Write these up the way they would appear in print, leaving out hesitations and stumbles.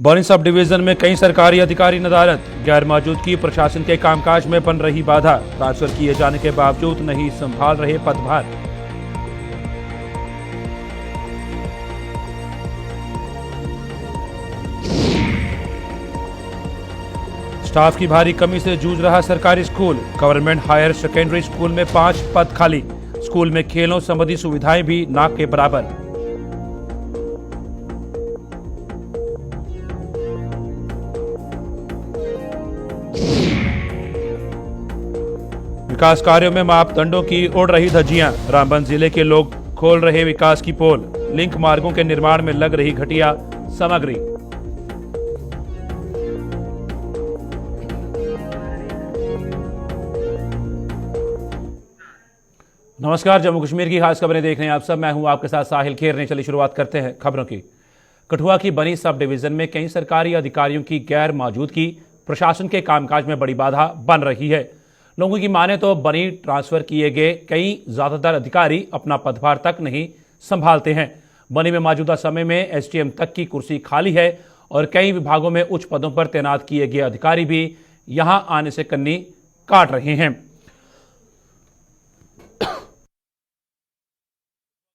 बनी sub division में कई सरकारी अधिकारी नदारद, गैर मौजूदगी प्रशासन के कामकाज में बन रही बाधा, ट्रांसफर किए जाने के बावजूद नहीं संभाल रहे पदभार। स्टाफ की भारी कमी से जूझ रहा सरकारी school, government higher secondary school में 5 पद खाली, स्कूल में खेलों संबंधी सुविधाएं भी ना के बराबर। विकास कार्यों में मापदंडों की उड़ रही धज्जियां, रामबन जिले के लोग खोल रहे विकास की पोल, लिंक मार्गों के निर्माण में लग रही घटिया सामग्री। नमस्कार, जम्मू कश्मीर की खास खबरें देख रहे हैं आप सब। मैं हूं आपके साथ साहिल खेरने। चलिए शुरुआत करते हैं खबरों की। कठुआ की बनी सब डिवीजन में कई सरकारी अधिकारियों की गैर मौजूदगी प्रशासन के कामकाज में बड़ी बाधा बन रही है। लोगों की माने तो बनी ट्रांसफर किए गए कई ज्यादातर अधिकारी अपना पदभार तक नहीं संभालते हैं। बनी में मौजूदा समय में एसडीएम तक की कुर्सी खाली है और कई विभागों में उच्च पदों पर तैनात किए गए अधिकारी भी यहां आने से कन्नी काट रहे हैं।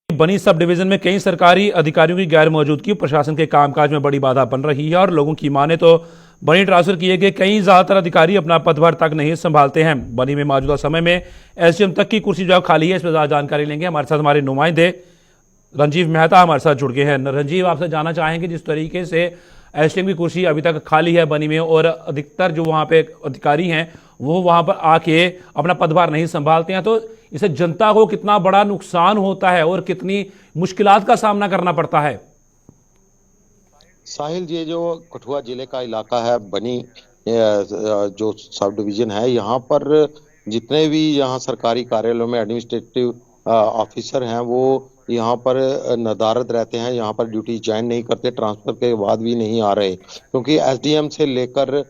बनी सब डिवीजन में कई सरकारी अधिकारियों की गैर मौजूदगी प्रशासन के कामकाज में बड़ी बाधा बन रही है और लोगों की माने तो बनी ट्रांसफर किए गए कई ज्यादातर अधिकारी अपना पदभार तक नहीं संभालते हैं। बनी में मौजूदा समय में एसडीएम तक की कुर्सी जो खाली है, इस पर ज्यादा जानकारी लेंगे। हमारे साथ हमारे नुमाइंदे रंजीव मेहता हमारे साथ जुड़ गए हैं। रंजीव, आपसे जानना चाहेंगे जिस तरीके से एसडीएम की कुर्सी अभी तक खाली है बनी में और अधिकतर जो वहां पे अधिकारी हैं वो वहां पर आके अपना पदभार नहीं संभालते हैं, तो इससे जनता को कितना बड़ा नुकसान होता है और कितनी मुश्किलात का सामना करना पड़ता है? साहिल, ये जो कठुआ जिले का इलाका है बनी जो सब डिवीजन है, यहाँ पर जितने भी यहाँ सरकारी कार्यालयों में एडमिनिस्ट्रेटिव ऑफिसर हैं वो यहाँ पर नदारद रहते हैं। यहाँ पर ड्यूटी ज्वाइन नहीं करते, ट्रांसफर के बाद भी नहीं आ रहे, क्योंकि एसडीएम से लेकर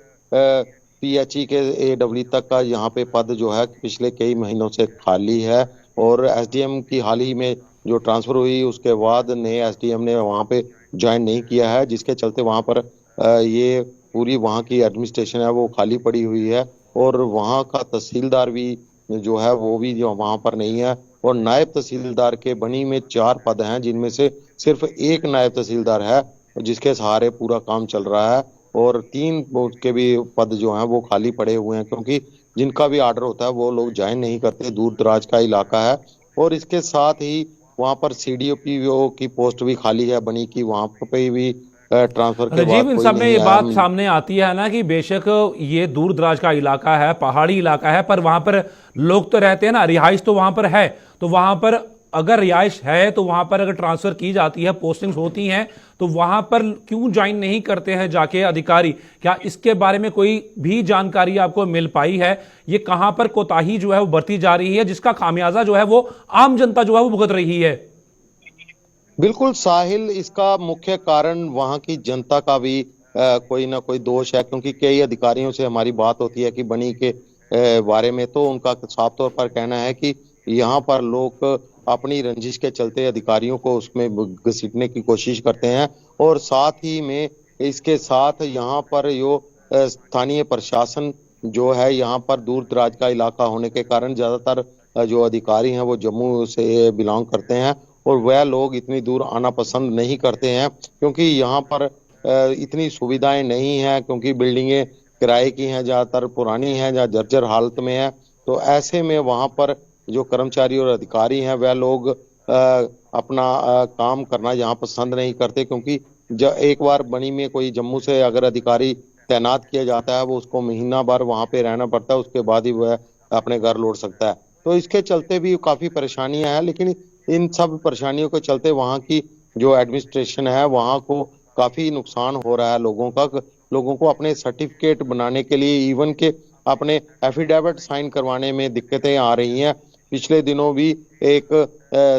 पीएचई के एडब्ल्यू तक का यहाँ पे पद जो है पिछले कई महीनों से खाली है। और एसडीएम की हाल ही में जो ट्रांसफर हुई उसके बाद नए एसडीएम ने वहाँ पे ज्वाइन नहीं किया है, जिसके चलते वहाँ पर ये पूरी वहाँ की एडमिनिस्ट्रेशन है वो खाली पड़ी हुई है। और वहाँ का तहसीलदार भी जो है वो भी जो वहाँ पर नहीं है। और नायब तहसीलदार के बनी में 4 पद हैं, जिनमें से सिर्फ एक नायब तहसीलदार है जिसके सहारे पूरा काम चल रहा है। और 3 के भी पद जो हैं वो खाली पड़े हुए हैं, क्योंकि जिनका भी ऑर्डर होता है वो लोग ज्वाइन नहीं करते। दूर दराज का इलाका है। और इसके साथ ही वहाँ पर सीडीओ की पोस्ट भी खाली है बनी की, वहाँ पे भी ट्रांसफर के बाद इन सब में ये बात सामने आती है ना कि बेशक ये दूर दराज का इलाका है, पहाड़ी इलाका है, पर वहां पर लोग तो रहते हैं ना, रिहाइश तो वहां पर है। तो वहां पर अगर रिहाइश है तो वहां पर अगर ट्रांसफर की जाती है, पोस्टिंग्स होती हैं, तो वहां पर क्यों ज्वाइन नहीं करते हैं जाके अधिकारी? क्या इसके बारे में कोई भी जानकारी आपको मिल पाई है? ये कहां पर कोताही जो है वो बरती जा रही है, जिसका खामियाजा जो है वो आम जनता जो है वो भुगत रही है? बिल्कुल साहिल, इसका मुख्य कारण वहां की जनता का भी कोई ना कोई दोष है, क्योंकि कई अधिकारियोों से हमारी बात होती है कि बनी के बारे में, तो उनका साफ तौर पर कहना है कि यहाँ पर लोग अपनी रंजिश के चलते अधिकारियों को उसमें घसीटने की कोशिश करते हैं। और साथ ही में इसके साथ यहाँ पर जो स्थानीय प्रशासन जो है, यहाँ पर दूर दराज का इलाका होने के कारण ज्यादातर जो अधिकारी हैं वो जम्मू से बिलोंग करते हैं और वह लोग इतनी दूर आना पसंद नहीं करते हैं, क्योंकि यहाँ पर इतनी सुविधाएं नहीं हैं, क्योंकि बिल्डिंगें किराए की हैं, ज़्यादातर पुरानी हैं या जर्जर हालत में है। तो ऐसे में वहाँ पर जो कर्मचारी और अधिकारी हैं वह लोग अपना काम करना यहाँ पसंद नहीं करते, क्योंकि एक बार बनी में कोई जम्मू से अगर अधिकारी तैनात किया जाता है वो उसको महीना भर वहाँ पे रहना पड़ता है, उसके बाद ही वह अपने घर लौट सकता है। तो इसके चलते भी काफ़ी परेशानियां हैं, लेकिन इन सब परेशानियों के चलते वहाँ की जो एडमिनिस्ट्रेशन है वहाँ को काफी नुकसान हो रहा है। लोगों को अपने सर्टिफिकेट बनाने के लिए, इवन के अपने एफिडेविट साइन करवाने में दिक्कतें आ रही हैं। पिछले दिनों भी एक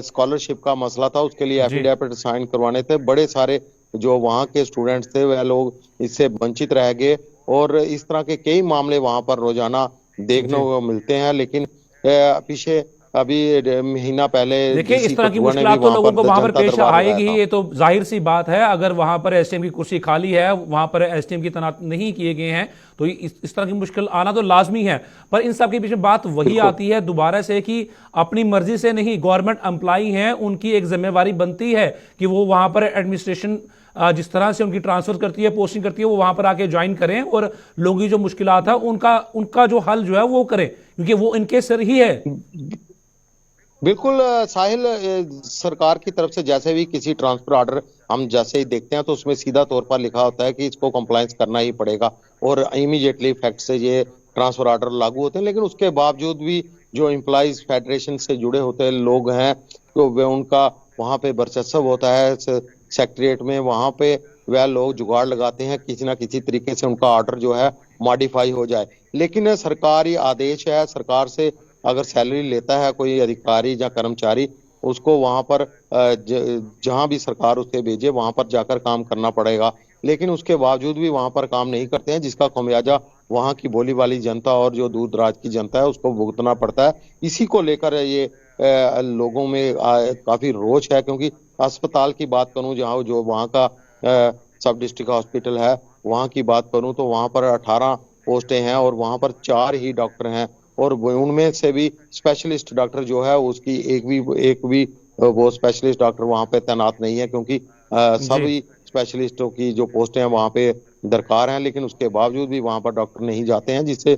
स्कॉलरशिप का मसला था, उसके लिए एफिडेविट साइन करवाने थे। बड़े सारे जो वहाँ के स्टूडेंट्स थे वह लोग इससे वंचित रह गए और इस तरह के कई मामले वहाँ पर रोजाना देखने को मिलते हैं। लेकिन पीछे अभी महीना पहले देखिए, डीसी इस तरह की कठुआ ने भी मुश्किलात तो लोगों को वहां पर जनता पेश दरबार लगाया आएगी ही, था। ये तो जाहिर सी बात है। अगर वहां पर एसडीएम की कुर्सी खाली है, वहां पर एसडीएम की तैनात नहीं किए गए हैं, तो इस तरह की मुश्किल आना तो लाजमी है। पर इन सब के पीछे बात वही बिल्कुल आती है दोबारा से कि अपनी मर्जी से नहीं, गवर्नमेंट एम्प्लॉई हैं, उनकी एक जिम्मेवारी बनती है कि वो वहां पर एडमिनिस्ट्रेशन जिस तरह से उनकी ट्रांसफर करती है, पोस्टिंग करती है, वो वहां पर आके ज्वाइन करें और लोगों की जो मुश्किलात है उनका उनका जो हल जो है वो करें, क्योंकि वो इनके सिर ही है। बिल्कुल साहिल, सरकार की तरफ से जैसे भी किसी ट्रांसफर ऑर्डर हम जैसे ही देखते हैं तो उसमें सीधा तौर पर लिखा होता है कि इसको कंप्लायंस करना ही पड़ेगा और इमीडिएटली इफेक्ट से ये ट्रांसफर ऑर्डर लागू होते हैं। लेकिन उसके बावजूद भी जो एम्प्लॉइज फेडरेशन से जुड़े होते लोग हैं, तो वे उनका वहां पे वर्चस्व होता है सेक्रेटरीट में। वहां पे वह लोग जुगाड़ लगाते हैं किसी ना किसी तरीके से उनका ऑर्डर जो है मॉडिफाई हो जाए। लेकिन सरकारी आदेश है, सरकार से अगर सैलरी लेता है कोई अधिकारी या कर्मचारी, उसको वहां पर जहां भी सरकार उसे भेजे वहां पर जाकर काम करना पड़ेगा। लेकिन उसके बावजूद भी वहां पर काम नहीं करते हैं, जिसका खमियाजा वहां की भोली वाली जनता और जो दूर दराज की जनता है उसको भुगतना पड़ता है। इसी को लेकर ये लोगों में काफी रोष है, क्योंकि अस्पताल की बात करूं, जहां जो वहां का सब डिस्ट्रिक्ट हॉस्पिटल है, वहां की बात करूं तो वहां पर 18 पोस्टें हैं और वहां पर 4 ही डॉक्टर हैं और उनमें से भी स्पेशलिस्ट डॉक्टर जो है उसकी एक भी वो स्पेशलिस्ट डॉक्टर वहां पे तैनात नहीं है, क्योंकि जी सभी स्पेशलिस्टों की जो पोस्टें हैं वहां पे दरकार हैं। लेकिन उसके बावजूद भी वहां पर डॉक्टर नहीं जाते हैं, जिससे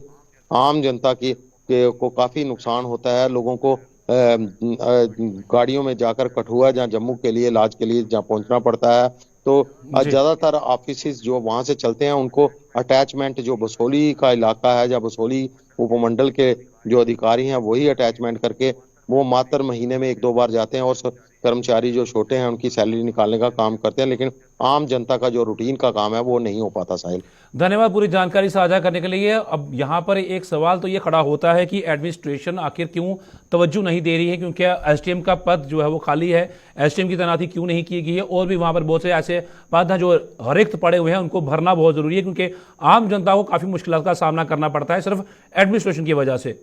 आम जनता को काफी नुकसान होता है। लोगों को गाड़ियों में जाकर कठुआ या जम्मू के लिए इलाज के लिए जहाँ पहुंचना पड़ता है। तो जी ज्यादातर ऑफिस जो वहां से चलते हैं उनको अटैचमेंट जो बसोली का इलाका है या बसोली उपमंडल के जो अधिकारी हैं वही अटैचमेंट करके वो मात्र महीने में 1-2 बार जाते हैं और कर्मचारी जो छोटे हैं उनकी सैलरी निकालने का काम करते हैं। लेकिन आम जनता का जो रूटीन का काम है वो नहीं हो पाता। साहिल, धन्यवाद पूरी जानकारी साझा करने के लिए। अब यहाँ पर एक सवाल तो ये खड़ा होता है कि एडमिनिस्ट्रेशन आखिर क्यों तवज्जो नहीं दे रही है, क्योंकि एसडीएम का पद जो है वो खाली है, एसडीएम की तैनाती क्यों नहीं की गई है, और भी वहाँ पर बहुत से ऐसे पद हैं जो रिक्त पड़े हुए हैं, उनको भरना बहुत जरूरी है, क्योंकि आम जनता को काफ़ी मुश्किल का सामना करना पड़ता है सिर्फ एडमिनिस्ट्रेशन की वजह से।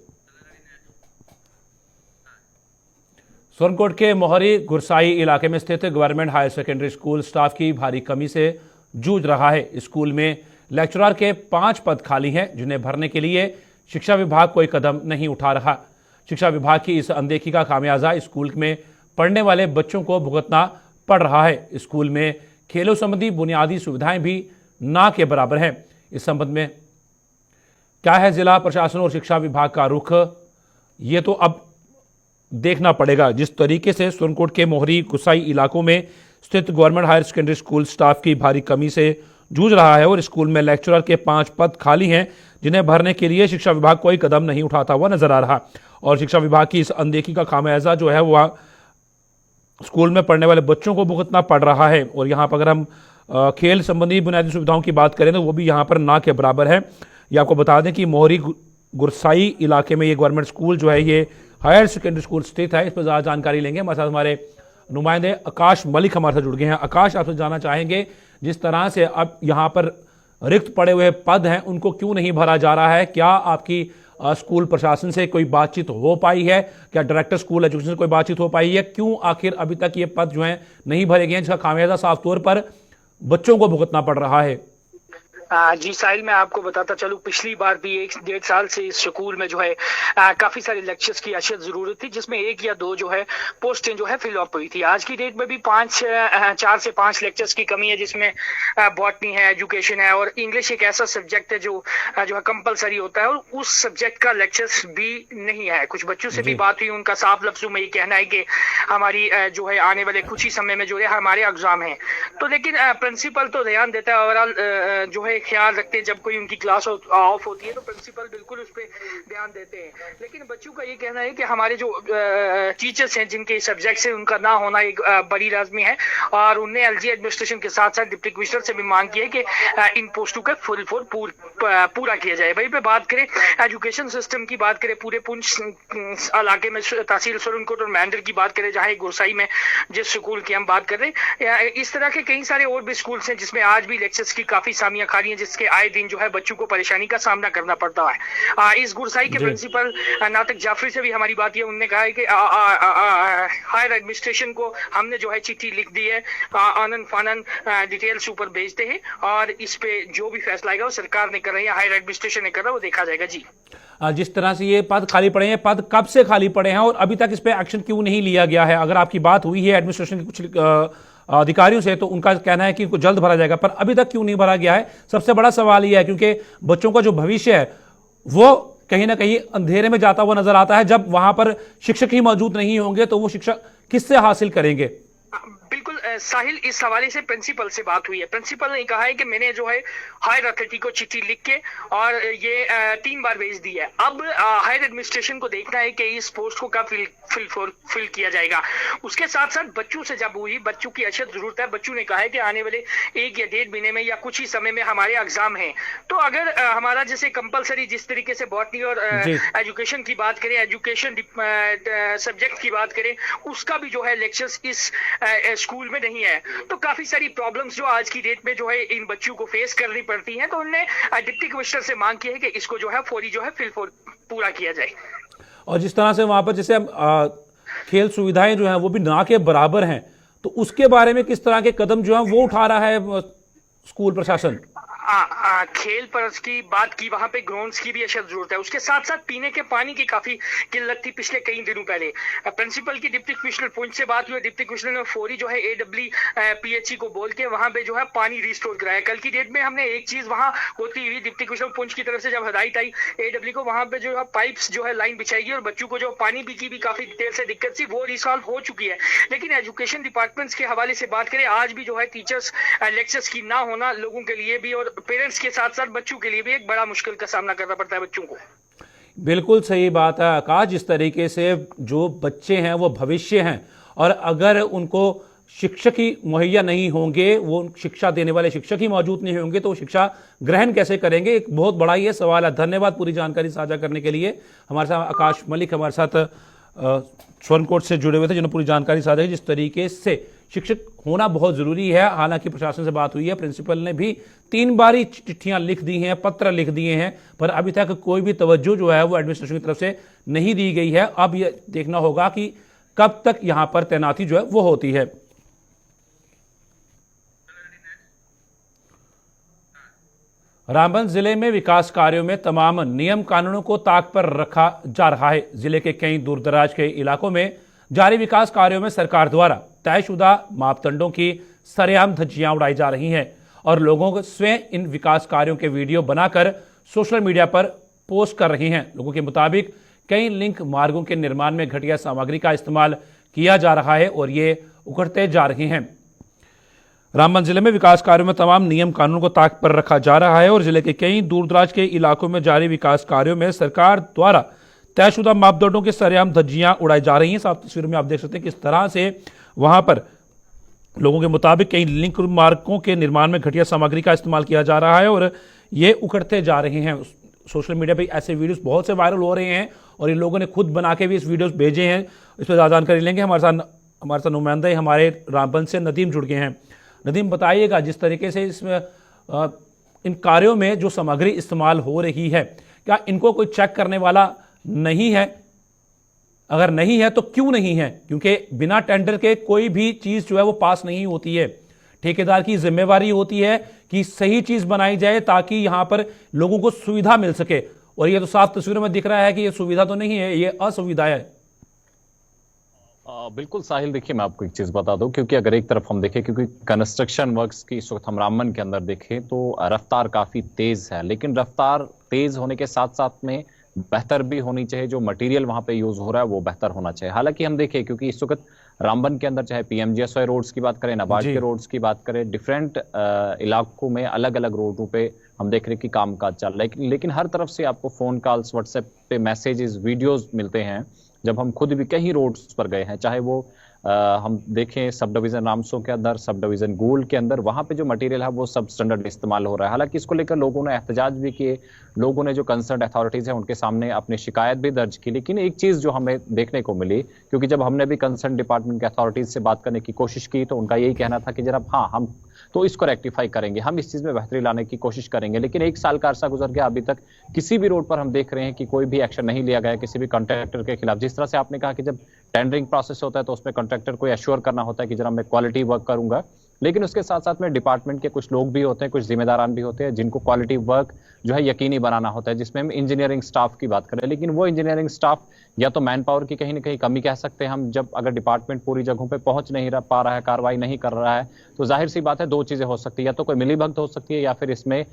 सोनकोट के मोहरी गुरसाई इलाके में स्थित government higher secondary school staff की भारी कमी से जूझ रहा है। स्कूल में लेक्चरर के 5 पद खाली हैं, जिन्हें भरने के लिए शिक्षा विभाग कोई कदम नहीं उठा रहा। शिक्षा विभाग की इस अनदेखी का खामियाजा स्कूल में पढ़ने वाले बच्चों को भुगतना पड़ रहा है। स्कूल में खेलों संबंधी बुनियादी सुविधाएं भी ना के बराबर हैं। इस संबंध में क्या है जिला प्रशासन और शिक्षा विभाग का रुख, ये तो अब देखना पड़ेगा। जिस तरीके से सोनकोट के मोहरी गुसाई इलाकों में स्थित government higher secondary school staff की भारी कमी से जूझ रहा है और स्कूल में लेक्चरर के 5 पद खाली हैं, जिन्हें भरने के लिए शिक्षा विभाग कोई कदम नहीं उठाता हुआ नजर आ रहा। और शिक्षा विभाग की इस अनदेखी का खामियाजा जो है वह स्कूल में पढ़ने वाले बच्चों को भुगतना पड़ रहा है। और यहाँ पर अगर हम खेल संबंधी बुनियादी सुविधाओं की बात करें तो वो भी यहाँ पर ना के बराबर है। ये आपको बता दें कि मोहरी गुरसाई इलाके में ये गवर्नमेंट स्कूल जो है ये हायर सेकेंडरी स्कूल स्थित है। इस पर ज़्यादा जानकारी लेंगे, हमारे साथ हमारे नुमाइंदे आकाश मलिक हमारे साथ जुड़ गए हैं। आकाश, आपसे जानना चाहेंगे जिस तरह से अब यहाँ पर रिक्त पड़े हुए पद हैं उनको क्यों नहीं भरा जा रहा है, क्या आपकी स्कूल प्रशासन से कोई बातचीत हो पाई है, क्या डायरेक्टर स्कूल एजुकेशन से कोई बातचीत हो पाई है, क्यों आखिर अभी तक ये पद जो हैं नहीं भरे गए हैं, जिसका खामियाजा साफ तौर पर बच्चों को भुगतना पड़ रहा है? जी साहिल, मैं आपको बताता चलूं, पिछली बार भी 1-1.5 साल से इस स्कूल में जो है काफी सारे लेक्चर्स की अशद जरूरत थी, जिसमें 1 या 2 जो है पोस्टें जो है फिल अप हुई थी। आज की डेट में भी 4 से 5 लेक्चर्स की कमी है, जिसमें बॉटनी है, एजुकेशन है और इंग्लिश एक ऐसा सब्जेक्ट है जो है कंपलसरी होता है, और उस सब्जेक्ट का लेक्चर्स भी नहीं है। कुछ बच्चों से भी बात हुई, उनका साफ लफ्जों में ये कहना है कि हमारी जो है आने वाले कुछ ही समय में जो है हमारे एग्जाम है। तो लेकिन प्रिंसिपल तो ध्यान देता है, ओवरऑल जो है ख्याल रखते हैं। जब कोई उनकी क्लास ऑफ होती है तो प्रिंसिपल बिल्कुल उस पर ध्यान देते हैं। लेकिन बच्चों का ये कहना है कि हमारे जो टीचर्स हैं जिनके सब्जेक्ट्स हैं उनका ना होना एक बड़ी लाजमी है, और उनने एलजी एडमिनिस्ट्रेशन के साथ साथ डिप्टी कमिश्नर से भी मांग की है कि इन पोस्टों का फुल पूरा किया जाए। वहीं पे बात करें एजुकेशन सिस्टम की, बात करें पूरे पुंछ इलाके में तहसील सोनकोट और मैंडर की बात करें, जहाँ गुरसाई में जिस स्कूल की हम बात कर रहे हैं, इस तरह के कई सारे और भी स्कूल्स हैं जिसमें आज भी लेक्चर्स की काफी सामियां खाली रही हैं जिसके आए दिन जो है बच्चों को परेशानी का सामना करना पड़ता है। इस गुरसाई के प्रिंसिपल नातिक जाफरी से भी हमारी बात है, उन्होंने कहा है कि हायर एडमिनिस्ट्रेशन को हमने जो है चिट्ठी लिख दी है, आनन फानन डिटेल्स ऊपर भेजते हैं और इस पे जो भी फैसला आएगा वो सरकार ने कर रही है, हायर एडमिनिस्ट्रेशन ने कर रहा है, वो देखा जाएगा। जी, जिस तरह से ये पद खाली पड़े हैं, पद कब से खाली पड़े हैं और अभी तक इस पे एक्शन क्यों नहीं लिया गया है? अगर आपकी बात हुई है एडमिनिस्ट्रेशन के कुछ अधिकारियों से तो उनका कहना है कि इनको जल्द भरा जाएगा, पर अभी तक क्यों नहीं भरा गया है? सबसे बड़ा सवाल यह है क्योंकि बच्चों का जो भविष्य है वो कहीं ना कहीं अंधेरे में जाता हुआ नजर आता है। जब वहां पर शिक्षक ही मौजूद नहीं होंगे तो वो शिक्षा किससे हासिल करेंगे? बिल्कुल साहिल, इस हवाले से प्रिंसिपल से बात हुई है। प्रिंसिपल ने कहा है कि मैंने जो है हायर अथॉरिटी को चिट्ठी लिख के और ये 3 बार भेज दी है। अब हायर एडमिनिस्ट्रेशन को देखना है कि इस पोस्ट को कब फिल किया जाएगा। उसके साथ साथ बच्चों से जब हुई, बच्चों की अशद जरूरत है। बच्चों ने कहा है कि आने वाले 1 या 1.5 महीने में या कुछ ही समय में हमारे एग्जाम है, तो अगर हमारा जैसे कंपलसरी जिस तरीके से बॉटनी और एजुकेशन की बात करें, एजुकेशन सब्जेक्ट की बात करें, उसका भी जो है लेक्चर्स इस स्कूल में नहीं है, तो काफी सारी प्रॉब्लम्स जो आज की डेट में जो है इन बच्चों को फेस करनी पड़ती हैं। तो उन्होंने डिप्टी कमिश्नर से मांग की है कि इसको जो है फौरी जो है पूरा किया जाए। और जिस तरह से वहां पर जैसे खेल सुविधाएं जो हैं वो भी ना के बराबर हैं, तो उसके बारे में किस तरह के कदम जो हैं वो उठा रहा है स्कूल प्रशासन? खेल पर की बात की, वहां पे ग्राउंड्स की भी अशद जरूरत है। उसके साथ साथ पीने के पानी की काफी किल्लत थी पिछले कई दिनों पहले। प्रिंसिपल की डिप्टी कमिश्नर पुंछ से बात हुई, डिप्टी कमिश्नर ने फौरी जो है AWPHE को बोल के वहां पे जो है पानी रिस्टोर कराया। कल की डेट में हमने एक चीज वहां होती हुई डिप्टी कमिश्नर पुंछ की तरफ से जब हदायत आई AW को, वहां पे जो है पाइप्स जो है लाइन बिछाएगी और बच्चों को जो पानी की भी काफी देर से दिक्कत थी वो रिसॉल्व हो चुकी है। लेकिन एजुकेशन डिपार्टमेंट्स के हवाले से बात करें, आज भी जो है टीचर्स लेक्चर्स की ना होना लोगों के लिए भी और पेरेंट्स के साथ साथ बच्चों के लिए भी एक बड़ा मुश्किल का सामना करना पड़ता है बच्चों को। बिल्कुल सही बात है आकाश, जिस तरीके से जो बच्चे हैं वो भविष्य हैं और अगर उनको शिक्षक ही मुहैया नहीं होंगे, वो शिक्षा देने वाले शिक्षक ही मौजूद नहीं होंगे तो शिक्षा ग्रहण कैसे करेंगे? एक बहुत बड़ा ये सवाल है। धन्यवाद पूरी जानकारी साझा करने के लिए। हमारे साथ आकाश मलिक हमारे साथ स्वर्णकोट से जुड़े हुए थे जिन्होंने पूरी जानकारी साझा की। जिस तरीके से शिक्षक होना बहुत जरूरी है, हालांकि प्रशासन से बात हुई है, प्रिंसिपल ने भी 3 बार ही चिट्ठियां लिख दी हैं, पत्र लिख दिए हैं, पर अभी तक कोई भी तवज्जो जो है वो एडमिनिस्ट्रेशन की तरफ से नहीं दी गई है। अब यह देखना होगा कि कब तक यहां पर तैनाती जो है वो होती है। रामबन जिले में विकास कार्यों में तमाम नियम कानूनों को ताक पर रखा जा रहा है। जिले के कई दूरदराज के इलाकों में जारी विकास कार्यों में सरकार द्वारा तयशुदा मापदंडों की सरेआम धज्जियां उड़ाई जा रही हैं और लोगों को स्वयं इन विकास कार्यों के वीडियो बनाकर सोशल मीडिया पर पोस्ट कर रही हैं। लोगों के मुताबिक कई लिंक मार्गों के निर्माण में घटिया सामग्री का इस्तेमाल किया जा रहा है और ये उखड़ते जा रहे हैं। रामबन जिले में विकास कार्यों में तमाम नियम कानून को ताक पर रखा जा रहा है और जिले के कई दूरदराज के इलाकों में जारी विकास कार्यों में सरकार द्वारा तयशुदा मापदंडों की सरेआम धज्जियां उड़ाई जा रही हैं। साफ तस्वीर में आप देख सकते हैं किस तरह से वहां पर लोगों के मुताबिक कई लिंक मार्गों के निर्माण में घटिया सामग्री का इस्तेमाल किया जा रहा है और ये उखड़ते जा रहे हैं। सोशल मीडिया पे ऐसे वीडियोस बहुत से वायरल हो रहे हैं और इन लोगों ने खुद बना के भी इस वीडियोस भेजे हैं। इस पर ज़्यादा जानकारी लेंगे। हमारे साथ नुमाइंदे हमारे रामबन से नदीम जुड़ गए हैं। नदीम, बताइएगा जिस तरीके से इसमें इन कार्यों में जो सामग्री इस्तेमाल हो रही है, क्या इनको कोई चेक करने वाला नहीं है? अगर नहीं है तो क्यों नहीं है? क्योंकि बिना टेंडर के कोई भी चीज जो है वो पास नहीं होती है। ठेकेदार की जिम्मेवारी होती है कि सही चीज बनाई जाए ताकि यहां पर लोगों को सुविधा मिल सके, और ये तो साफ तस्वीरों में दिख रहा है कि ये सुविधा तो नहीं है, ये असुविधा है। बिल्कुल साहिल, देखिए मैं आपको एक चीज बता दूं, क्योंकि अगर एक तरफ हम देखें, क्योंकि कंस्ट्रक्शन वर्क्स की इस वक्त हम रामबन के अंदर देखें तो रफ्तार काफी तेज है, लेकिन रफ्तार तेज होने के साथ साथ में बेहतर भी होनी चाहिए। जो मटेरियल वहां पे यूज हो रहा है वो बेहतर होना चाहिए। हालांकि हम देखें, क्योंकि इस वक्त रामबन के अंदर चाहे PMGSY रोड्स की बात करें, नाबार्ड के रोड्स की बात करें, डिफरेंट इलाकों में अलग अलग रोडों पे हम देख रहे हैं कि कामकाज चल रहा है, लेकिन हर तरफ से आपको फोन कॉल्स, व्हाट्सएप पे मैसेजेस, वीडियोस मिलते हैं। जब हम खुद भी कई रोड्स पर गए हैं, चाहे वो हम देखें सब डिवीजन रामसो के अंदर, सब डिवीजन गोल के अंदर, वहां पे जो मटेरियल है वो सब स्टैंडर्ड इस्तेमाल हो रहा है। हालांकि इसको लेकर लोगों ने एहतजाज भी किए, लोगों ने जो कंसर्न अथॉरिटीज है उनके सामने अपनी शिकायत भी दर्ज की। लेकिन एक चीज जो हमें देखने को मिली, क्योंकि जब हमने भी कंसर्न डिपार्टमेंट के अथॉरिटीज से बात करने की कोशिश की तो उनका यही कहना था कि जनाब हाँ, हम तो इसको रेक्टिफाई करेंगे, हम इस चीज में बेहतरी लाने की कोशिश करेंगे। लेकिन 1 साल का अरसा गुजर गया, अभी तक किसी भी रोड पर हम देख रहे हैं कि कोई भी एक्शन नहीं लिया गया किसी भी कॉन्ट्रैक्टर के खिलाफ। जिस तरह से आपने कहा कि जब टेंडरिंग प्रोसेस होता है तो उसमें कॉन्ट्रैक्टर को एश्योर करना होता है कि जरा मैं क्वालिटी वर्क करूंगा, लेकिन उसके साथ साथ में डिपार्टमेंट के कुछ लोग भी होते हैं, कुछ जिम्मेदारान भी होते हैं जिनको क्वालिटी वर्क जो है यकीनी बनाना होता है, जिसमें हम इंजीनियरिंग स्टाफ की बात करें। लेकिन वो इंजीनियरिंग स्टाफ या तो मैन पावर की कहीं ना कहीं कमी कह सकते हैं हम, जब अगर डिपार्टमेंट पूरी जगहों पे पहुंच नहीं पा रहा है, कार्रवाई नहीं कर रहा है, तो जाहिर सी बात है 2 चीजें हो सकती है, या तो कोई मिलीभगत हो सकती है या फिर इसमें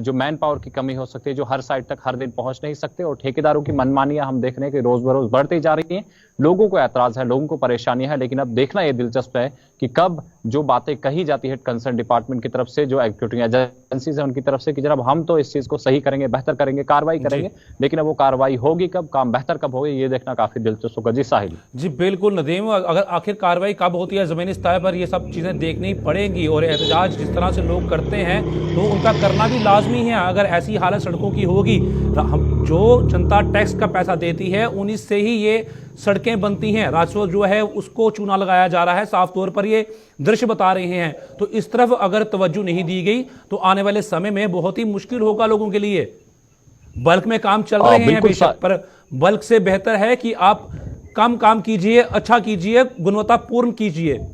जो मैन पावर की कमी हो सकती है, जो हर साइड तक हर दिन पहुंच नहीं सकते। और ठेकेदारों की मनमानियां हम देख रहे हैं कि रोज बरोज बढ़ती जा रही हैं, लोगों को ऐतराज है, लोगों को परेशानी है। लेकिन अब देखना यह दिलचस्प है कि कब जो बातें कही जाती है कंसर्न डिपार्टमेंट की तरफ से, जो एग्जीक्यूटिव एजेंसीज है उनकी तरफ से, कि जनाब हम तो इस चीज को सही करेंगे, बेहतर करेंगे, कार्रवाई करेंगे, लेकिन अब वो कार्रवाई होगी कब, काम बेहतर कब होगी, ये देखना काफी दिलचस्प होगा। जी साहिल। जी बिल्कुल नदीम, अगर आखिर कार्रवाई कब होती है जमीनी सतह पर, ये सब चीज़ें देखनी पड़ेंगी। और एहतजाज जिस तरह से लोग करते हैं तो उनका करना भी लाजमी है। अगर ऐसी हालत सड़कों की होगी, हम जो जनता टैक्स का पैसा देती है उन्हीं से ही ये सड़कें बनती हैं, राजस्व जो है उसको चूना लगाया जा रहा है, साफ तौर पर ये दृश्य बता रहे हैं। तो इस तरफ अगर तवज्जो नहीं दी गई तो आने वाले समय में बहुत ही मुश्किल होगा लोगों के लिए। बल्क में काम चल रहे हैं बेशक, पर बल्क से बेहतर है कि आप कम काम कीजिए, अच्छा कीजिए, गुणवत्तापूर्ण कीजिए।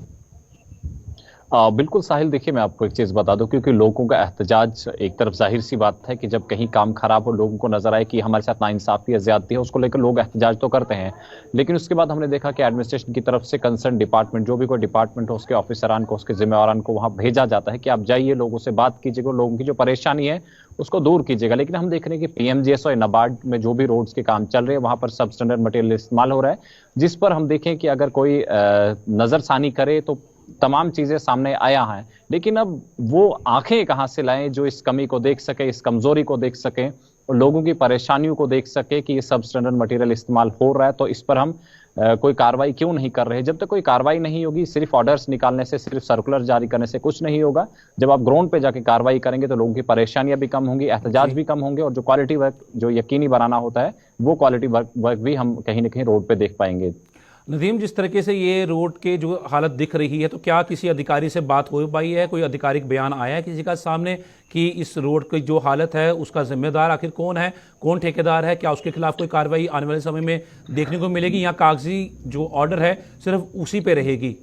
बिल्कुल साहिल, देखिए मैं आपको एक चीज बता दूं, क्योंकि लोगों का एहतजाज एक तरफ जाहिर सी बात है कि जब कहीं काम खराब हो, लोगों को नजर आए कि हमारे साथ नाइंसाफी है, ज्यादती है, उसको लेकर लोग एहतजाज तो करते हैं। लेकिन उसके बाद हमने देखा कि एडमिनिस्ट्रेशन की तरफ से कंसर्न डिपार्टमेंट, जो भी कोई डिपार्टमेंट हो, उसके ऑफिसरान को, उसके जिम्मेवारान को वहां भेजा जाता है कि आप जाइए, लोगों से बात कीजिएगा, लोगों की जो परेशानी है उसको दूर कीजिएगा। लेकिन हम देख रहे हैं कि पीएमजीएस और नाबार्ड में जो भी रोड्स के काम चल रहे हैं वहां पर सब स्टैंडर्ड मटेरियल इस्तेमाल हो रहा है, जिस पर हम देखें कि अगर कोई नजरसानी करे तो तमाम चीजें सामने आया है। लेकिन अब वो आंखें कहां से लाएं जो इस कमी को देख सके, इस कमजोरी को देख सके और लोगों की परेशानियों को देख सके कि ये सब स्टैंडर्ड मटेरियल इस्तेमाल हो रहा है, तो इस पर हम कोई कार्रवाई क्यों नहीं कर रहे। जब तक कोई कार्रवाई नहीं होगी, सिर्फ ऑर्डर्स निकालने से, सिर्फ सर्कुलर जारी करने से कुछ नहीं होगा। जब आप ग्राउंड पे जाके कार्रवाई करेंगे तो लोगों की परेशानियां भी कम होंगी, एहतजाज भी कम होंगे, और जो क्वालिटी वर्क जो यकीनी बनाना होता है वो क्वालिटी वर्क भी हम कहीं ना कहीं रोड पे देख पाएंगे। नदीम, जिस तरीके से ये रोड के जो हालत दिख रही है, तो क्या किसी अधिकारी से बात हो पाई है, कोई आधिकारिक बयान आया है किसी का सामने कि इस रोड की जो हालत है उसका जिम्मेदार आखिर कौन है, कौन ठेकेदार है, क्या उसके खिलाफ कोई कार्रवाई आने वाले समय में देखने को मिलेगी, या कागजी जो ऑर्डर है सिर्फ उसी पे रहेगी?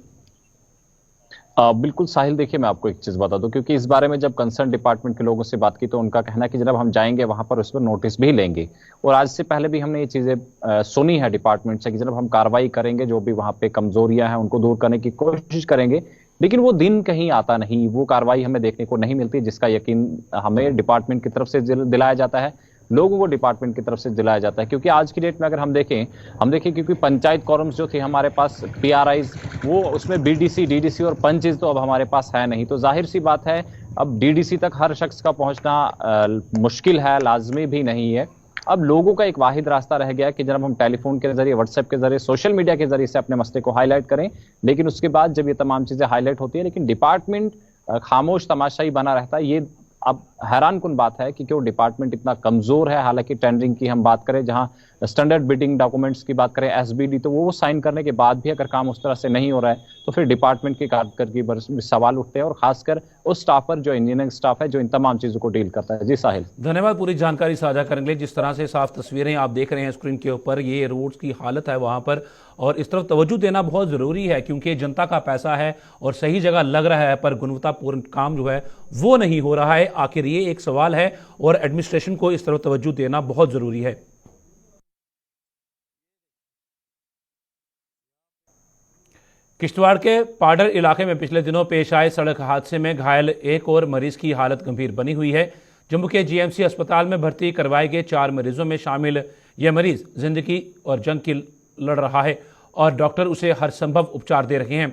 बिल्कुल साहिल, देखिए मैं आपको एक चीज बता दूं, क्योंकि इस बारे में जब कंसर्न डिपार्टमेंट के लोगों से बात की तो उनका कहना है कि जब हम जाएंगे वहां पर उस पर नोटिस भी लेंगे। और आज से पहले भी हमने ये चीजें सुनी है डिपार्टमेंट से कि जब हम कार्रवाई करेंगे, जो भी वहां पे कमजोरियां हैं उनको दूर करने की कोशिश करेंगे। लेकिन वो दिन कहीं आता नहीं, वो कार्रवाई हमें देखने को नहीं मिलती, जिसका यकीन हमें डिपार्टमेंट की तरफ से दिलाया जाता है, लोगों को डिपार्टमेंट की तरफ से दिलाया जाता है। क्योंकि आज की डेट में अगर हम देखें क्योंकि पंचायत कॉरम्स जो थे हमारे पास, पीआरआईज, वो उसमें बीडीसी, डीडीसी और पंचेज तो अब हमारे पास है नहीं। तो जाहिर सी बात है अब डीडीसी तक हर शख्स का पहुंचना मुश्किल है, लाजमी भी नहीं है। अब लोगों का एक वाहिद रास्ता रह गया कि जब हम टेलीफोन के जरिए, व्हाट्सएप के जरिए, सोशल मीडिया के जरिए से अपने मसले को हाईलाइट करें, लेकिन उसके बाद जब ये तमाम चीजें हाईलाइट होती है लेकिन डिपार्टमेंट खामोश तमाशाई बना रहता है। ये अब हैरान कुन बात है कि क्यों डिपार्टमेंट इतना कमजोर है। हालांकि टेंडरिंग की हम बात करें, जहां स्टैंडर्ड बिडिंग डॉक्यूमेंट्स की बात करें, एसबीडी, तो वो साइन करने के बाद भी अगर काम उस तरह से नहीं हो रहा है तो फिर डिपार्टमेंट की कारकर्दगी पर सवाल उठते हैं, और खासकर उस स्टाफ पर जो इंजीनियरिंग स्टाफ है जो इन तमाम चीजों को डील करता है। जी साहिल, धन्यवाद पूरी जानकारी साझा करने के लिए। जिस तरह से साफ तस्वीरें आप देख रहे हैं स्क्रीन के ऊपर, ये रोड्स की हालत है वहां पर, और इस तरफ तवज्जो देना बहुत ज़रूरी है क्योंकि जनता का पैसा है और सही जगह लग रहा है, पर गुणवत्तापूर्ण काम जो है वो नहीं हो रहा है। आखिर ये एक सवाल है और एडमिनिस्ट्रेशन को इस तरफ तवज्जो देना बहुत ज़रूरी है। किश्तवाड़ के पाडर इलाके में पिछले दिनों पेश आए सड़क हादसे में घायल एक और मरीज की हालत गंभीर बनी हुई है। जम्मू के जीएमसी अस्पताल में भर्ती करवाए गए 4 मरीजों में शामिल यह मरीज जिंदगी और जंग की लड़ रहा है और डॉक्टर उसे हर संभव उपचार दे रहे हैं।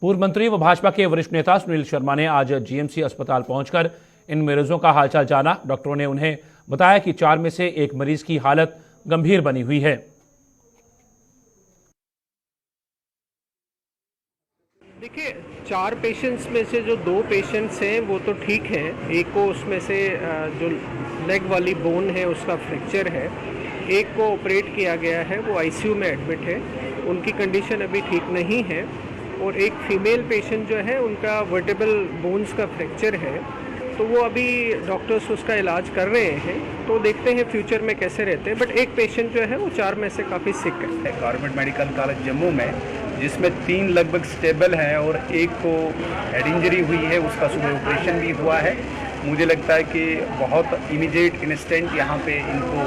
पूर्व मंत्री व भाजपा के वरिष्ठ नेता सुनील शर्मा ने आज जीएमसी अस्पताल पहुंचकर इन मरीजों का हालचाल जाना। डॉक्टरों ने उन्हें बताया कि 4 में से एक मरीज की हालत गंभीर बनी हुई है। देखिए, 4 पेशेंट्स में से जो 2 पेशेंट्स हैं वो तो ठीक हैं। एक को उसमें से जो लेग वाली बोन है उसका फ्रैक्चर है, एक को ऑपरेट किया गया है, वो आईसीयू में एडमिट है, उनकी कंडीशन अभी ठीक नहीं है। और एक फीमेल पेशेंट जो है उनका वर्टेबल बोन्स का फ्रैक्चर है, तो वो अभी डॉक्टर्स उसका इलाज कर रहे हैं, तो देखते हैं फ्यूचर में कैसे रहते हैं। बट एक पेशेंट जो है वो 4 में से काफ़ी सिक है। गवर्नमेंट मेडिकल कॉलेज जम्मू में, जिसमें 3 लगभग स्टेबल हैं और एक को हेड इंजरी हुई है, उसका सुबह ऑपरेशन भी हुआ है। मुझे लगता है कि बहुत इमीडिएट इंस्टेंट यहाँ पे इनको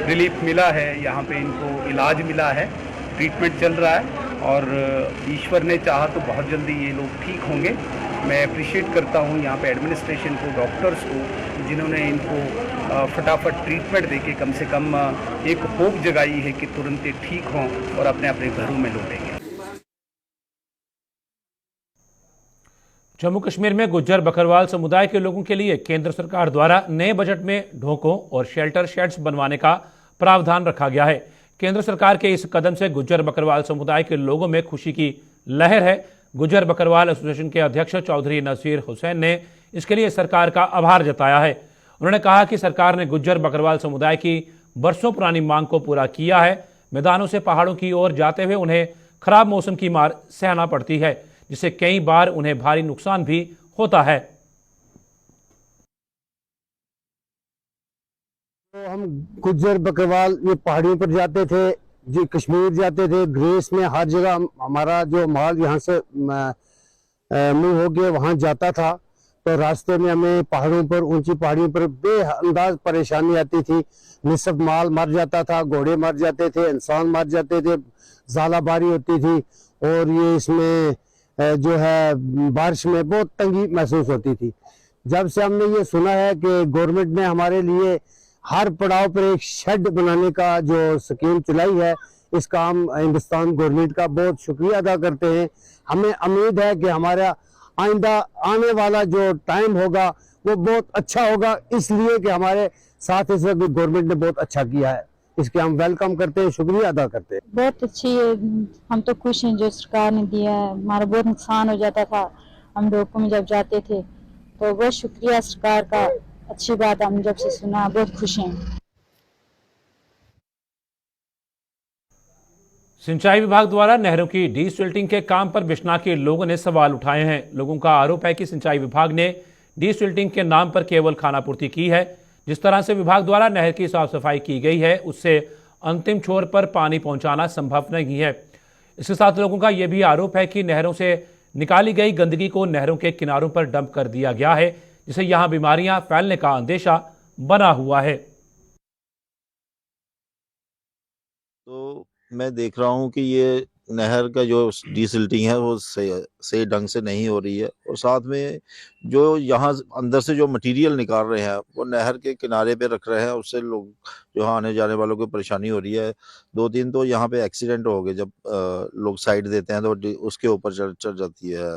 रिलीफ मिला है, यहाँ पे इनको इलाज मिला है, ट्रीटमेंट चल रहा है और ईश्वर ने चाहा तो बहुत जल्दी ये लोग ठीक होंगे। मैं अप्रिशिएट करता हूँ यहाँ पे एडमिनिस्ट्रेशन को, डॉक्टर्स को, जिन्होंने इनको फटाफट ट्रीटमेंट देके कम से कम एक होप जगाई है कि तुरंत ये ठीक हों और अपने अपने घरों में लौटेंगे। जम्मू कश्मीर में गुज्जर बकरवाल समुदाय के लोगों के लिए केंद्र सरकार द्वारा नए बजट में ढोकों और शेल्टर शेड्स बनवाने का प्रावधान रखा गया है। केंद्र सरकार के इस कदम से गुज्जर बकरवाल समुदाय के लोगों में खुशी की लहर है। गुज्जर बकरवाल एसोसिएशन के अध्यक्ष चौधरी नसीर हुसैन ने इसके लिए सरकार का आभार जताया है। उन्होंने कहा कि सरकार ने गुज्जर बकरवाल समुदाय की बरसों पुरानी मांग को पूरा किया है। मैदानों से पहाड़ों की ओर जाते हुए उन्हें खराब मौसम की मार सहना पड़ती है, जिससे कई बार उन्हें भारी नुकसान भी होता है। तो हम गुज्जर बकरवाल ये पहाड़ियों पर जाते थे, जी कश्मीर जाते थे, ग्रेस में हर जगह हमारा जो माल यहाँ से मूव हो गया वहाँ जाता था। तो रास्ते में हमें पहाड़ों पर, ऊंची पहाड़ियों पर बेअंदाज परेशानी आती थी। निसफ माल मर जाता था, घोड़े मर जाते थे, इंसान मर जाते थे, ज़ालाबारी होती थी और ये इसमें जो है बारिश में बहुत तंगी महसूस होती थी। जब से हमने ये सुना है कि गवर्नमेंट ने हमारे लिए हर पड़ाव पर एक शेड बनाने का जो स्कीम चलाई है, इसका हम हिंदुस्तान गवर्नमेंट का बहुत शुक्रिया अदा करते हैं। हमें उम्मीद है कि हमारा आइंदा आने वाला जो टाइम होगा वो बहुत अच्छा होगा, इसलिए कि हमारे साथ इस वक्त गवर्नमेंट ने बहुत अच्छा किया है। इसके हम वेलकम करते हैं, शुक्रिया अदा करते हैं। बहुत अच्छी है, हम तो खुश हैं जो सरकार ने दिया है। हमारा बहुत नुकसान हो जाता था हम रोकों में जब जाते थे, तो बहुत शुक्रिया सरकार का। अच्छी बात हम जब से सुना, बहुत खुश हैं। सिंचाई विभाग द्वारा नहरों की डीसिल्टिंग के काम पर बिश्ना के लोगों ने सवाल उठाए हैं। लोगों का आरोप है कि सिंचाई विभाग ने डीसिल्टिंग के नाम पर केवल खानापूर्ति की है। जिस तरह से विभाग द्वारा नहर की साफ सफाई की गई है, उससे अंतिम छोर पर पानी पहुंचाना संभव नहीं है। इसके साथ लोगों का यह भी आरोप है कि नहरों से निकाली गई गंदगी को नहरों के किनारों पर डंप कर दिया गया है, जिससे यहां बीमारियां फैलने का अंदेशा बना हुआ है। तो मैं देख रहा हूँ कि ये नहर का जो डीसिल्टिंग है वो सही ढंग से नहीं हो रही है, और साथ में जो यहाँ अंदर से जो मटेरियल निकाल रहे हैं वो नहर के किनारे पे रख रहे हैं, उससे लोग जो आने जाने वालों को परेशानी हो रही है। 2-3 तो यहाँ पे एक्सीडेंट हो गए, जब लोग साइड देते हैं तो उसके ऊपर चढ़ जाती है,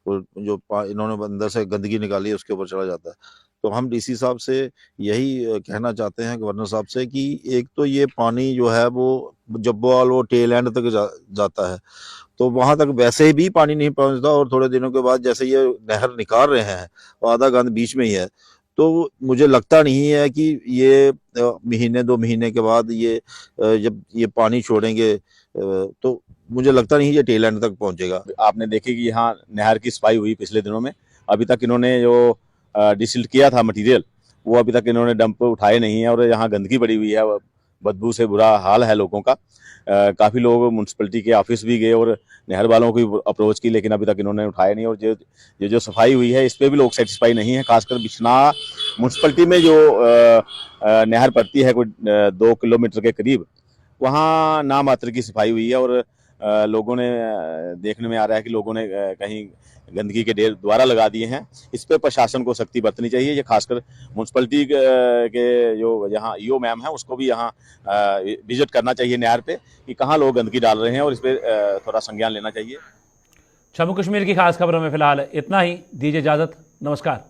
और जो इन्होंने अंदर से गंदगी निकाली है उसके ऊपर चढ़ा जाता है। तो हम डीसी साहब से यही कहना चाहते हैं, गवर्नर साहब से, कि एक तो ये पानी जो है वो जब्बोवाल वो टेल एंड तक जाता है, तो वहां तक वैसे ही भी पानी नहीं पहुंचता, और थोड़े दिनों के बाद जैसे ये नहर निकाल रहे हैं और आधा गंद बीच में ही है, तो मुझे लगता नहीं है कि ये महीने 2 महीने के बाद ये जब ये पानी छोड़ेंगे तो मुझे लगता नहीं ये टेल एंड तक पहुंचेगा। आपने देखे कि यहाँ नहर की सफाई हुई पिछले दिनों में, अभी तक इन्होंने जो डिसिल्ट किया था मटेरियल वो अभी तक इन्होंने डंप उठाए नहीं है, और यहाँ गंदगी पड़ी हुई है, बदबू से बुरा हाल है लोगों का। काफ़ी लोग म्यूनसिपैलिटी के ऑफिस भी गए और नहर वालों को अप्रोच की, लेकिन अभी तक इन्होंने उठाए नहीं, और जो सफाई हुई है इस पर भी लोग सेटिस्फाई नहीं है। खासकर बिश्ना म्यूनसिपैलिटी में जो नहर पड़ती है कोई 2 किलोमीटर के करीब, वहाँ नाम मात्र की सफाई हुई है, और लोगों ने देखने में आ रहा है कि लोगों ने कहीं गंदगी के ढेर दोबारा लगा दिए हैं। इस पर प्रशासन को सख्ती बरतनी चाहिए। ये खासकर म्यूनसिपैलिटी के जो यहाँ ईओ मैम है उसको भी यहाँ विजिट करना चाहिए नहर पे कि कहाँ लोग गंदगी डाल रहे हैं, और इस पर थोड़ा संज्ञान लेना चाहिए। जम्मू कश्मीर की खास खबरों में फिलहाल इतना ही। दीजिए इजाजत, नमस्कार।